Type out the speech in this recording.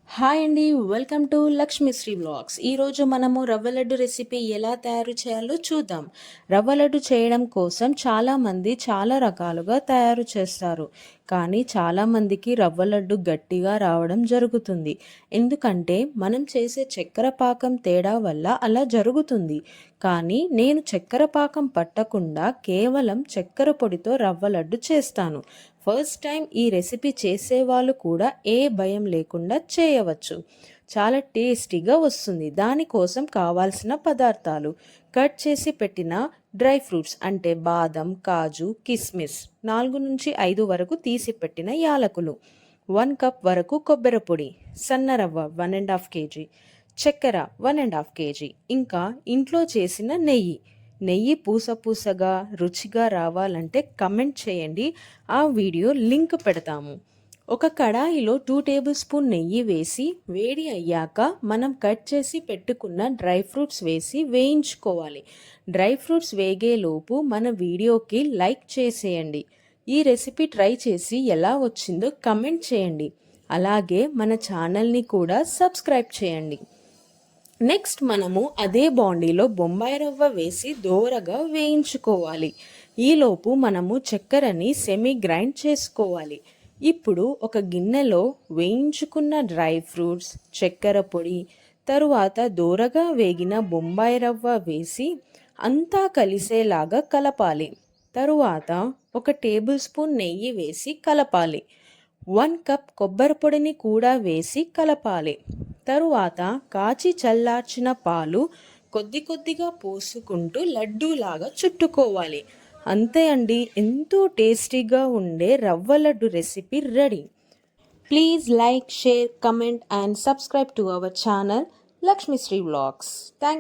Hi అండి, welcome to Lakshmisri vlogs. ఈరోజు మనము రవ్వ లడ్డు రెసిపీ ఎలా తయారు చేయాలో చూద్దాం. రవ్వ లడ్డు చేయడం కోసం చాలామంది చాలా రకాలుగా తయారు చేస్తారు. కానీ చాలామందికి రవ్వ లడ్డు గట్టిగా రావడం జరుగుతుంది. ఎందుకంటే మనం చేసే చక్కెర పాకం తేడా వల్ల అలా జరుగుతుంది. కానీ నేను చక్కెర పాకం పట్టకుండా కేవలం చక్కెర పొడితో రవ్వ లడ్డు చేస్తాను. ఫస్ట్ టైం ఈ రెసిపీ చేసేవాళ్ళు కూడా ఏ భయం లేకుండా చేయవచ్చు. చాలా టేస్టీగా వస్తుంది. దానికోసం కావాల్సిన పదార్థాలు: కట్ చేసి పెట్టిన డ్రై ఫ్రూట్స్ అంటే బాదం, కాజు, కిస్మిస్, 4 నుంచి 5 వరకు తీసి పెట్టిన యాలకులు, 1 కప్ వరకు కొబ్బరి పొడి, సన్న రవ్వ 1.5 kg, చక్కెర 1.5 kg, ఇంకా ఇంట్లో చేసిన నెయ్యి పూసగా రుచిగా రావాలంటే కమెంట్ చేయండి, ఆ వీడియో లింక్ పెడతాము. ఒక కడాయిలో 2 టేబుల్ స్పూన్ నెయ్యి వేసి వేడి అయ్యాక మనం కట్ చేసి పెట్టుకున్న డ్రై ఫ్రూట్స్ వేసి వేయించుకోవాలి. డ్రై ఫ్రూట్స్ వేగేలోపు మన వీడియోకి లైక్ చేసేయండి. ఈ రెసిపీ ట్రై చేసి ఎలా వచ్చిందో కమెంట్ చేయండి. అలాగే మన ఛానల్ని కూడా సబ్స్క్రైబ్ చేయండి. నెక్స్ట్ మనము అదే బాండీలో బొంబాయి రవ్వ వేసి దోరగా వేయించుకోవాలి. ఈలోపు మనము చక్కెరని సెమీ గ్రైండ్ చేసుకోవాలి. ఇప్పుడు ఒక గిన్నెలో వేయించుకున్న డ్రై ఫ్రూట్స్, చక్కెర పొడి, తరువాత దోరగా వేగిన బొంబాయి రవ్వ వేసి అంతా కలిసేలాగా కలపాలి. తరువాత 1 టేబుల్ స్పూన్ నెయ్యి వేసి కలపాలి. 1 కప్ కొబ్బరి పొడిని కూడా వేసి కలపాలి. తరువాత కాచి చల్లార్చిన పాలు కొద్దిగా పోసుకుంటూ లడ్డూలాగా చుట్టుకోవాలి. అంతే అండి, ఎంతో టేస్టీగా ఉండే రవ్వ laddu recipe ready. Please like, share, comment and subscribe to our channel Lakshmisri vlogs. Thank